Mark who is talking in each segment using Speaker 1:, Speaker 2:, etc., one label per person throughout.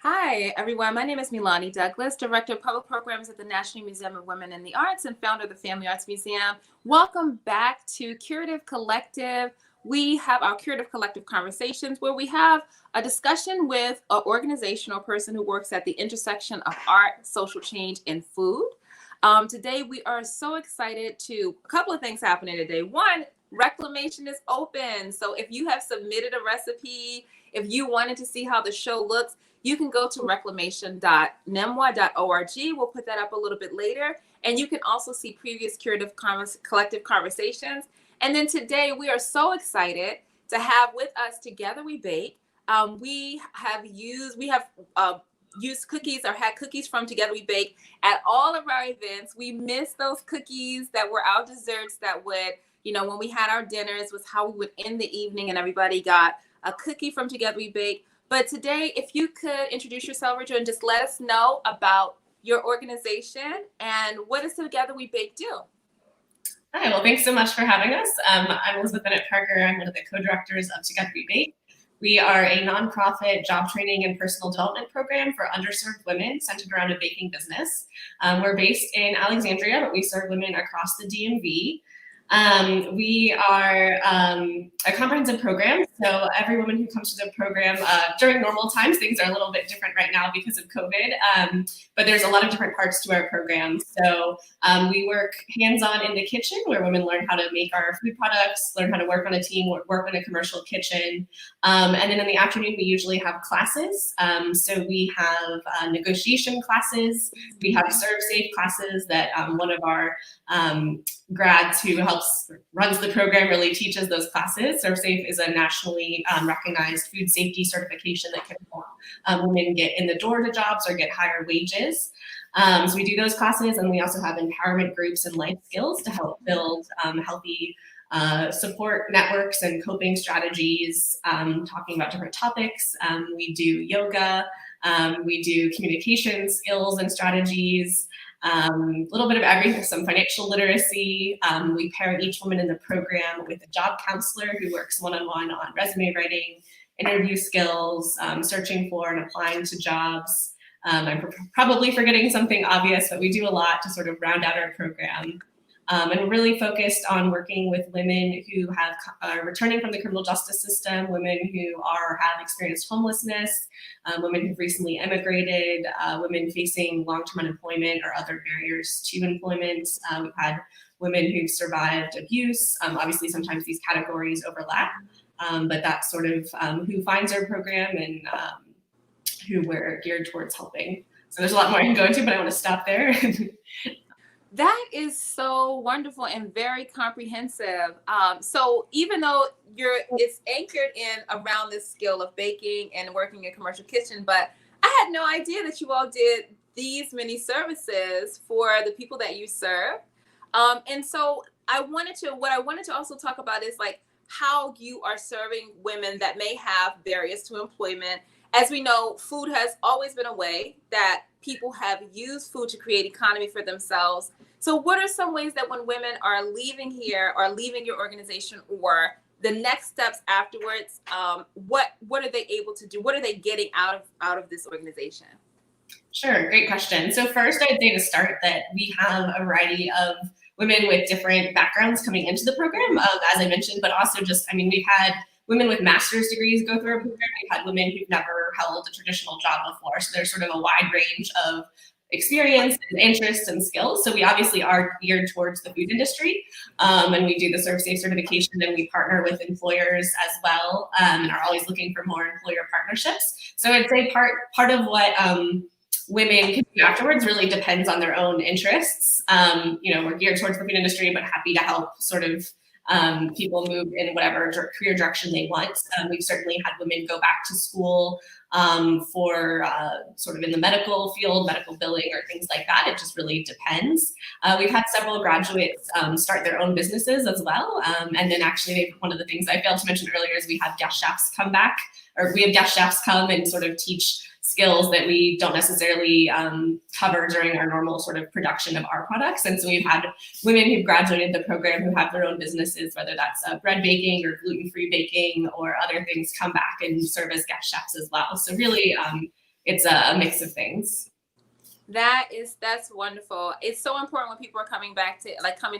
Speaker 1: Hi, everyone. My name is Milani Douglas, Director of Public Programs at the National Museum of Women in the Arts and founder of the Family Arts Museum. Welcome back to Curative Collective. We have our Curative Collective conversations where we have a discussion with an organizational person who works at the intersection of art, social change, and food. Today, we are so excited a couple of things happening today. One, Reclamation is open. So if you have submitted a recipe, if you wanted to see how the show looks, you can go to reclamation.nemwa.org. We'll put that up a little bit later. And you can also see previous Collective conversations. And then today we are so excited to have with us Together We Bake. We have used cookies or had cookies from Together We Bake at all of our events. We miss those cookies that were our desserts that would, when we had our dinners was how we would end the evening and everybody got a cookie from Together We Bake. But today, if you could introduce yourself, Richard, and just let us know about your organization and what does Together We Bake do?
Speaker 2: Hi, well, thanks so much for having us. I'm Elizabeth Bennett Parker. I'm one of the co-directors of Together We Bake. We are a nonprofit job training and personal development program for underserved women centered around a baking business. We're based in Alexandria, but we serve women across the DMV. We are a comprehensive program, so every woman who comes to the program during normal times, things are a little bit different right now because of COVID, but there's a lot of different parts to our program. So we work hands-on in the kitchen where women learn how to make our food products, learn how to work on a team, work in a commercial kitchen. And then in the afternoon, we usually have classes. So we have negotiation classes, we have Serve Safe classes that one of our grads who runs the program really teaches those classes. Serve Safe is a nationally recognized food safety certification that can help women get in the door to jobs or get higher wages. So we do those classes, and we also have empowerment groups and life skills to help build healthy support networks and coping strategies, talking about different topics. We do yoga, we do communication skills and strategies, a little bit of everything, some financial literacy. We pair each woman in the program with a job counselor who works one-on-one on resume writing, interview skills, searching for and applying to jobs. I'm probably forgetting something obvious, but we do a lot to sort of round out our program. And we're really focused on working with women who are returning from the criminal justice system, women who have experienced homelessness, women who've recently immigrated, women facing long-term unemployment or other barriers to employment. We've had women who've survived abuse. Obviously, sometimes these categories overlap, but that's sort of who finds our program and who we're geared towards helping. So there's a lot more I can go into, but I want to stop there.
Speaker 1: That is so wonderful and very comprehensive. So even though it's anchored in around this skill of baking and working in a commercial kitchen, but I had no idea that you all did these many services for the people that you serve. And so what I wanted to also talk about is like how you are serving women that may have barriers to employment. As we know, food has always been a way that people have used food to create economy for themselves. So what are some ways that when women are leaving here or leaving your organization or the next steps afterwards, what are they able to do? What are they getting out of this organization?
Speaker 2: Sure, great question. So first, I'd say to start that we have a variety of women with different backgrounds coming into the program, as I mentioned, but also we've had women with master's degrees go through our program. We've had women who've never held a traditional job before. So there's sort of a wide range of experience and interests and skills. So we obviously are geared towards the food industry, and we do the Serve Safe certification, and we partner with employers as well, and are always looking for more employer partnerships. So I'd say part of what women can do afterwards really depends on their own interests. We're geared towards the food industry, but happy to help sort of people move in whatever career direction they want. We've certainly had women go back to school for sort of in the medical field, medical billing or things like that. It just really depends. We've had several graduates start their own businesses as well. And then actually one of the things I failed to mention earlier is we have guest chefs come and sort of teach skills that we don't necessarily cover during our normal sort of production of our products. And so we've had women who've graduated the program who have their own businesses, whether that's bread baking or gluten-free baking or other things, come back and serve as guest chefs as well. So really it's a mix of things.
Speaker 1: That's wonderful. It's so important when people are coming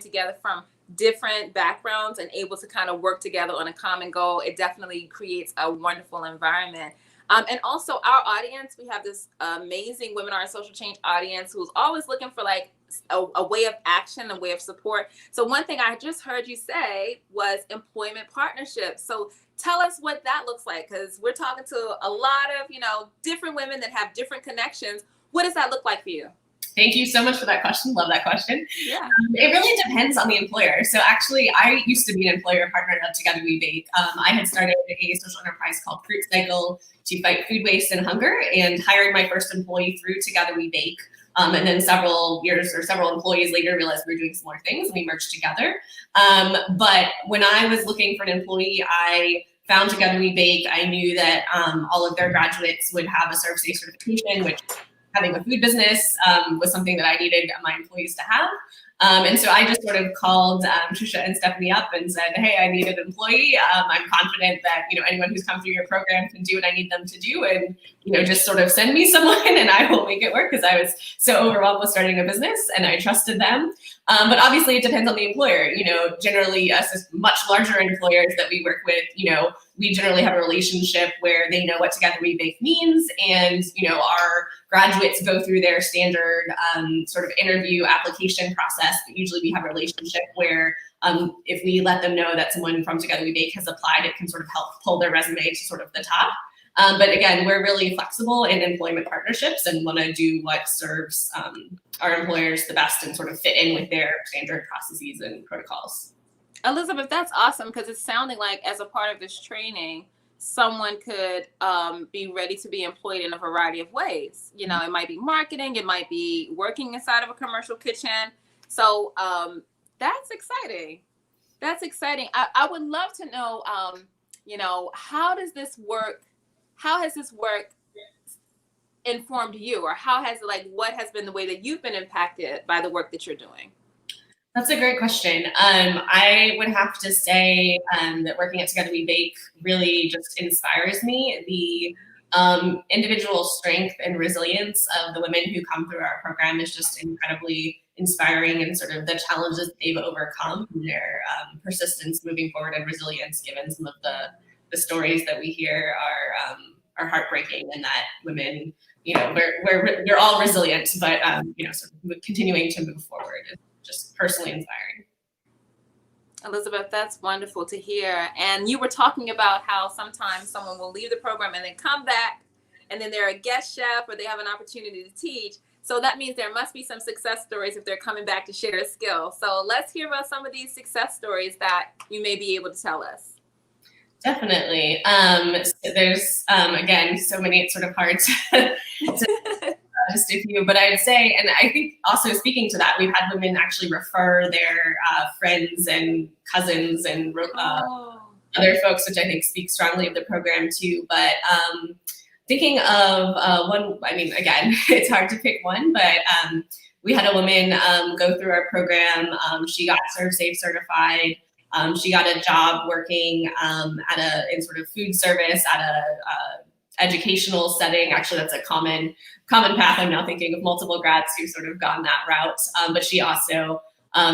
Speaker 1: together from different backgrounds and able to kind of work together on a common goal. It definitely creates a wonderful environment. And also our audience, we have this amazing Women Are in Social Change audience who's always looking for like a way of action, a way of support. So one thing I just heard you say was employment partnerships. So tell us what that looks like, because we're talking to a lot of, different women that have different connections. What does that look like for you?
Speaker 2: Thank you so much for that question. Love that question.
Speaker 1: Yeah.
Speaker 2: It really depends on the employer. So actually, I used to be an employer partner of Together We Bake. I had started a social enterprise called Fruit Cycle to fight food waste and hunger, and hired my first employee through Together We Bake. And then several employees later realized we were doing some more things, and we merged together. But when I was looking for an employee, I found Together We Bake. I knew that all of their graduates would have a Serve Safe certification, which having a food business was something that I needed my employees to have. And so I just sort of called Trisha and Stephanie up and said, hey, I need an employee. I'm confident that, anyone who's come through your program can do what I need them to do. And, just sort of send me someone and I will make it work, because I was so overwhelmed with starting a business and I trusted them. But obviously it depends on the employer. Generally us as much larger employers that we work with, we generally have a relationship where they know what Together We Bake means, and our graduates go through their standard sort of interview application process. But usually we have a relationship where if we let them know that someone from Together We Bake has applied, it can sort of help pull their resume to sort of the top. But again, we're really flexible in employment partnerships and want to do what serves our employers the best and sort of fit in with their standard processes and protocols.
Speaker 1: Elizabeth, that's awesome, because it's sounding like as a part of this training, someone could be ready to be employed in a variety of ways. It might be marketing, it might be working inside of a commercial kitchen. So that's exciting. That's exciting. I would love to know, how does this work? How has this work informed you, or what has been the way that you've been impacted by the work that you're doing?
Speaker 2: That's a great question. I would have to say that working at Together We Bake really just inspires me. The individual strength and resilience of the women who come through our program is just incredibly inspiring, and sort of the challenges they've overcome, and their persistence moving forward and resilience, given some of the stories that we hear are heartbreaking, and that women, we're all resilient, but sort of continuing to move forward is just personally inspiring.
Speaker 1: Elizabeth, that's wonderful to hear. And you were talking about how sometimes someone will leave the program and then come back, and then they're a guest chef or they have an opportunity to teach. So that means there must be some success stories if they're coming back to share a skill. So let's hear about some of these success stories that you may be able to tell us.
Speaker 2: Definitely. So there's, again, so many, it's sort of hard to just a few, but I'd say, and I think also speaking to that, we've had women actually refer their friends and cousins and other folks, which I think speaks strongly of the program too. But thinking of one, again, it's hard to pick one, but we had a woman go through our program. She got Serve Safe certified. She got a job working in sort of food service at a educational setting. Actually, that's a common path. I'm now thinking of multiple grads who've sort of gone that route. But she also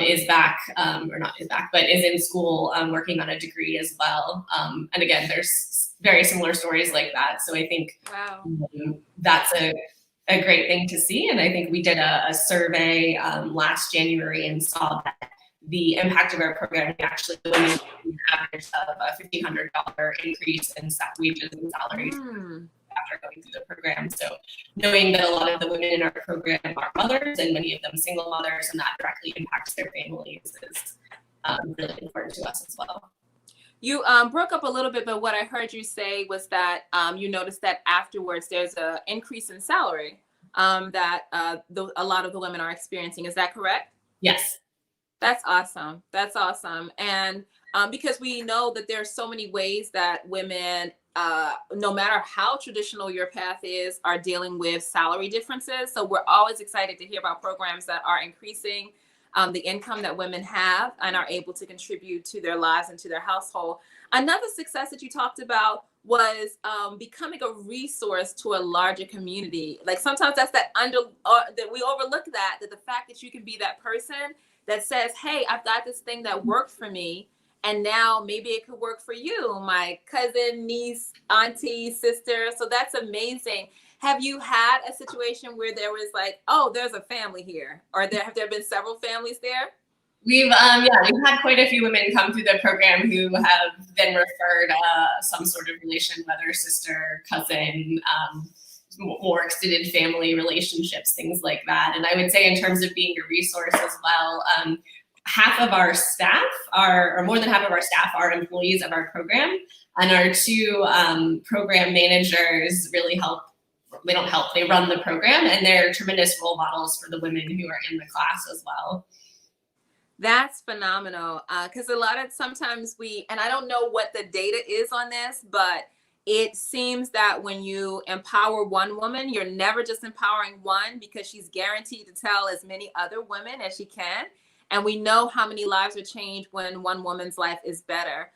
Speaker 2: is back, or not is back, but is in school working on a degree as well. And again, there's very similar stories like that. So I think that's a great thing to see. And I think we did a survey last January and saw that the impact of our program, actually the women average of a $1,500 increase in wages and salaries after going through the program. So knowing that a lot of the women in our program are mothers, and many of them single mothers, and that directly impacts their families is really important to us as well.
Speaker 1: You broke up a little bit, but what I heard you say was that you noticed that afterwards there's an increase in salary that a lot of the women are experiencing. Is that correct?
Speaker 2: Yes.
Speaker 1: That's awesome. That's awesome. And because we know that there's so many ways that women, no matter how traditional your path is, are dealing with salary differences. So we're always excited to hear about programs that are increasing the income that women have and are able to contribute to their lives and to their household. Another success that you talked about was becoming a resource to a larger community. Like sometimes that's that that we overlook that the fact that you can be that person that says, hey, I've got this thing that worked for me, and now maybe it could work for you, my cousin, niece, auntie, sister. So that's amazing. Have you had a situation where there was like, oh, there's a family here, or have there been several families there?
Speaker 2: We've had quite a few women come through the program who have been referred some sort of relation, whether sister, cousin, more extended family relationships, things like that. And I would say in terms of being a resource as well, half of our staff or more than half of our staff are employees of our program, and our two program managers really help. They don't help, they run the program, and they're tremendous role models for the women who are in the class as well.
Speaker 1: That's phenomenal. Because sometimes and I don't know what the data is on this, but it seems that when you empower one woman, you're never just empowering one, because she's guaranteed to tell as many other women as she can. And we know how many lives are changed when one woman's life is better.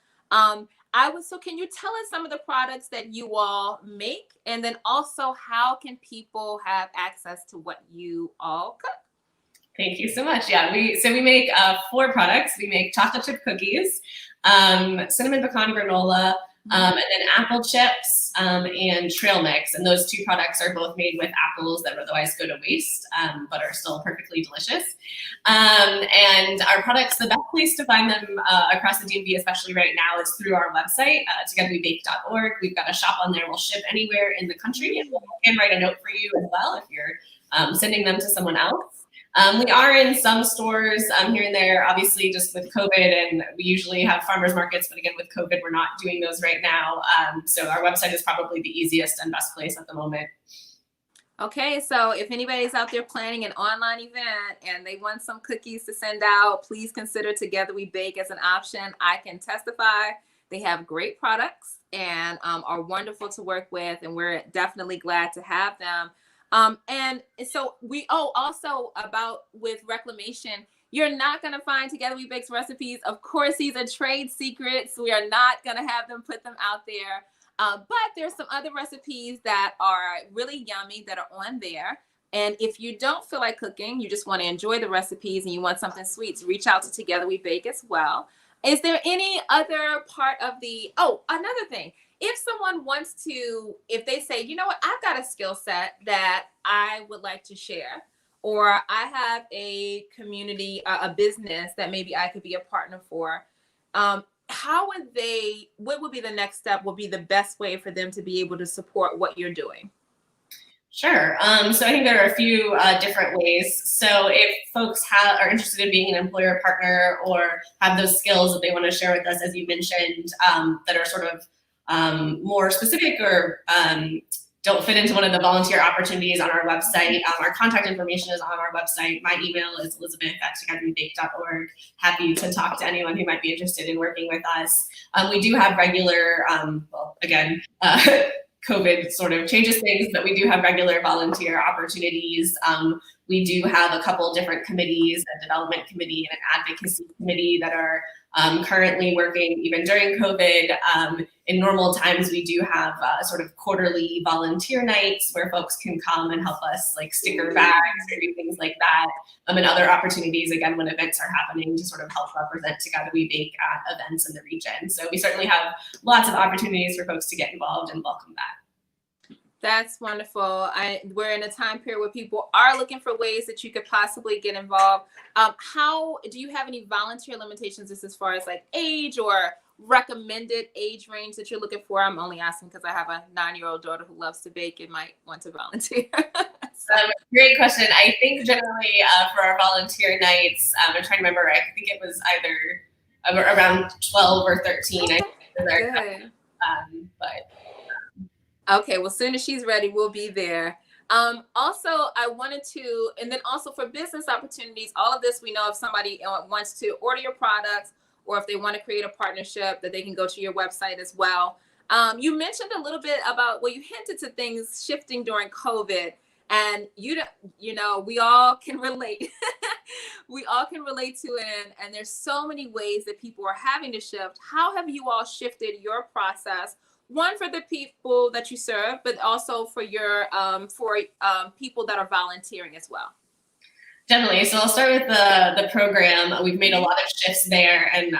Speaker 1: So can you tell us some of the products that you all make? And then also, how can people have access to what you all cook?
Speaker 2: Thank you so much. Yeah, we make 4 products. We make chocolate chip cookies, cinnamon pecan granola, and then apple chips and trail mix. And those 2 products are both made with apples that would otherwise go to waste, but are still perfectly delicious. And our products, the best place to find them across the DMV, especially right now, is through our website, togetherwebake.org. We've got a shop on there. We'll ship anywhere in the country, and we'll write a note for you as well if you're sending them to someone else. We are in some stores here and there, obviously just with COVID, and we usually have farmers markets, but again, with COVID, we're not doing those right now. So our website is probably the easiest and best place at the moment.
Speaker 1: Okay, so if anybody's out there planning an online event and they want some cookies to send out, please consider Together We Bake as an option. I can testify they have great products and are wonderful to work with, and we're definitely glad to have them. And so also about with reclamation, you're not going to find Together We Bake's recipes. Of course, these are trade secrets. We are not going to have them put them out there. But there's some other recipes that are really yummy that are on there. And if you don't feel like cooking, you just want to enjoy the recipes and you want something sweet, so reach out to Together We Bake as well. Is there any other part of another thing? If someone wants to, if they say, you know what, I've got a skill set that I would like to share, or I have a community, a business that maybe I could be a partner for, what would be the next step, would be the best way for them to be able to support what you're doing?
Speaker 2: Sure. So I think there are a few different ways. So if folks are interested in being an employer partner or have those skills that they want to share with us, as you mentioned, that are sort of more specific or don't fit into one of the volunteer opportunities on our website, our contact information is on our website. My email is elizabeth@togetherwebake.org. Happy to talk to anyone who might be interested in working with us. We do have regular, COVID sort of changes things, but we do have regular volunteer opportunities. We do have a couple different committees, a development committee and an advocacy committee that are currently working even during COVID. In normal times, we do have sort of quarterly volunteer nights where folks can come and help us, like sticker bags or do things like that. And other opportunities, again, when events are happening, to sort of help represent Together We Bake at events in the region. So we certainly have lots of opportunities for folks to get involved, and welcome back.
Speaker 1: That's wonderful. We're in a time period where people are looking for ways that you could possibly get involved. How do you have any volunteer limitations just as far as like age or recommended age range that you're looking for? I'm only asking because I have a 9-year-old daughter who loves to bake and might want to volunteer.
Speaker 2: Great question. I think generally for our volunteer nights, I'm trying to remember, I think it was either around 12 or 13.
Speaker 1: Okay.
Speaker 2: Good.
Speaker 1: Okay, well, as soon as she's ready, we'll be there. Also, I wanted to, and then also for business opportunities, all of this, we know if somebody wants to order your products or if they want to create a partnership, that they can go to your website as well. You mentioned a little bit about, you hinted to things shifting during COVID, and we all can relate. We all can relate to it, and there's so many ways that people are having to shift. How have you all shifted your process one for the people that you serve, but also for your people that are volunteering as well.
Speaker 2: Definitely. So I'll start with the program. We've made a lot of shifts there, and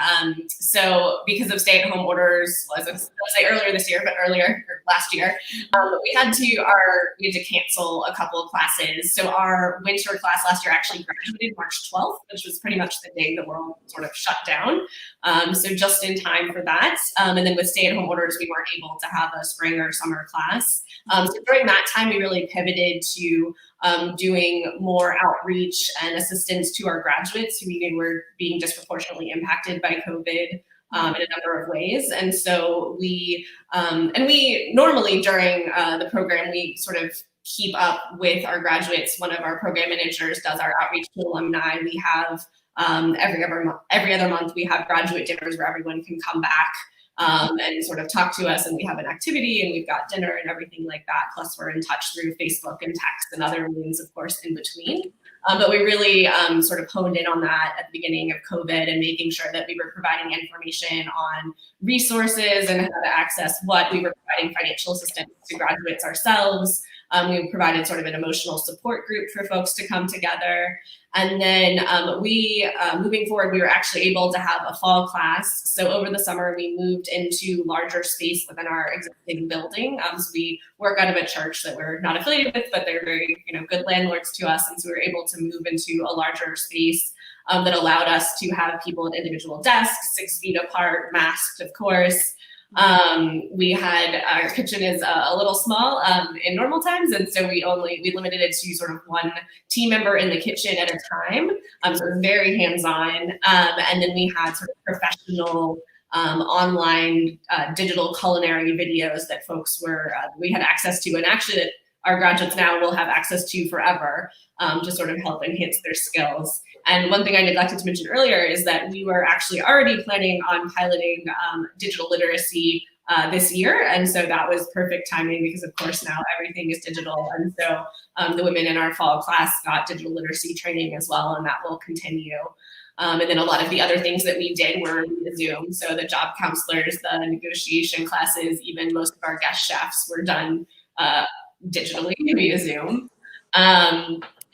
Speaker 2: so because of stay-at-home orders, as I was say earlier this year, but earlier or last year, we had to cancel a couple of classes. So our winter class last year actually graduated March 12th, which was pretty much the day the world sort of shut down. So just in time for that. And then with stay-at-home orders, we weren't able to have a spring or summer class. So during that time, we really pivoted to doing more outreach and assistance to our graduates who we knew were being disproportionately impacted by COVID in a number of ways. And so we normally during the program, we sort of keep up with our graduates. One of our program managers does our outreach to alumni. We have every other month, we have graduate dinners where everyone can come back and sort of talk to us, and we have an activity and we've got dinner and everything like that. Plus we're in touch through Facebook and text and other means, of course, in between. But we really sort of honed in on that at the beginning of COVID and making sure that we were providing information on resources and how to access what. We were providing financial assistance to graduates ourselves. We provided sort of an emotional support group for folks to come together. And then moving forward, we were actually able to have a fall class. So over the summer, we moved into larger space within our existing building. So we work out of a church that we're not affiliated with, but they're very, good landlords to us. And so we were able to move into a larger space that allowed us to have people at individual desks, 6 feet apart, masked, of course. We had, our kitchen is a little small in normal times, and so we limited it to sort of one team member in the kitchen at a time. So it was very hands-on. And then we had sort of professional online digital culinary videos that folks we had access to, and actually that our graduates now will have access to forever to sort of help enhance their skills. And one thing I neglected to mention earlier is that we were actually already planning on piloting digital literacy this year. And so that was perfect timing because, of course, now everything is digital. And so the women in our fall class got digital literacy training as well, and that will continue. And then a lot of the other things that we did were via Zoom. So the job counselors, the negotiation classes, even most of our guest chefs were done digitally via Zoom.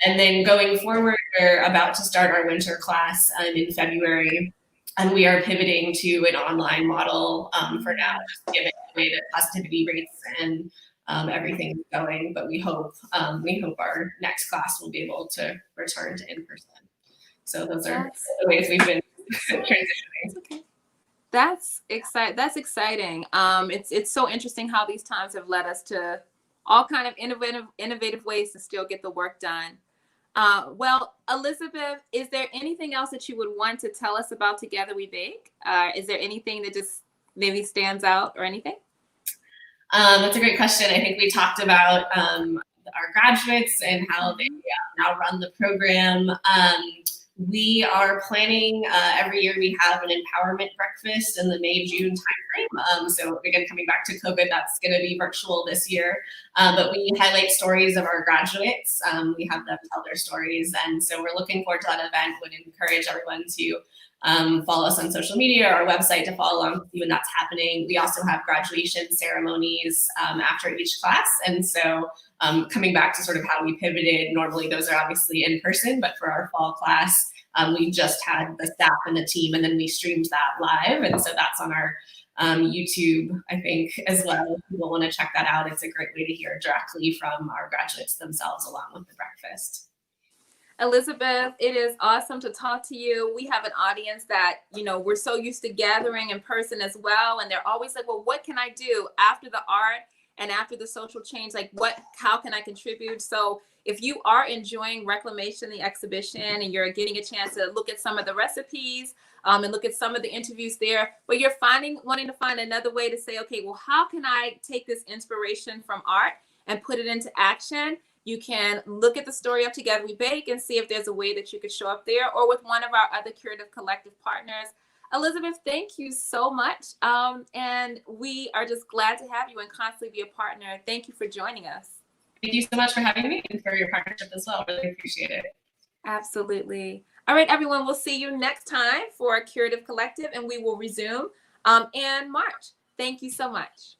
Speaker 2: And then going forward, we're about to start our winter class in February, and we are pivoting to an online model for now, just given the way that positivity rates and everything is going. But we hope our next class will be able to return to in-person. So those are the ways we've been transitioning.
Speaker 1: Okay. That's exciting. It's so interesting how these times have led us to all kind of innovative ways to still get the work done. Well, Elizabeth, is there anything else that you would want to tell us about Together We Bake? Is there anything that just maybe stands out or anything?
Speaker 2: That's a great question. I think we talked about our graduates and how they now run the program. We are planning every year we have an empowerment breakfast in the May-June timeframe. So again, coming back to COVID, that's going to be virtual this year. But we highlight stories of our graduates. We have them tell their stories. And so we're looking forward to that event. Would encourage everyone to follow us on social media or our website to follow along to see when that's happening. We also have graduation ceremonies after each class. And so coming back to sort of how we pivoted, normally those are obviously in person, but for our fall class, we just had the staff and the team, and then we streamed that live. And so that's on our YouTube, I think, as well. If people want to check that out, it's a great way to hear directly from our graduates themselves along with the breakfast.
Speaker 1: Elizabeth, it is awesome to talk to you. We have an audience that, we're so used to gathering in person as well. And they're always like, well, what can I do after the art and after the social change? Like, how can I contribute? So if you are enjoying Reclamation, the exhibition, and you're getting a chance to look at some of the recipes and look at some of the interviews there, but you're wanting to find another way to say, okay, well, how can I take this inspiration from art and put it into action? You can look at the story of Together We Bake and see if there's a way that you could show up there, or with one of our other Curative Collective partners. Elizabeth, thank you so much. And we are just glad to have you and constantly be a partner. Thank you for joining us.
Speaker 2: Thank you so much for having me and for your partnership as well. Really appreciate it.
Speaker 1: Absolutely. All right, everyone, we'll see you next time for Curative Collective, and we will resume in March. Thank you so much.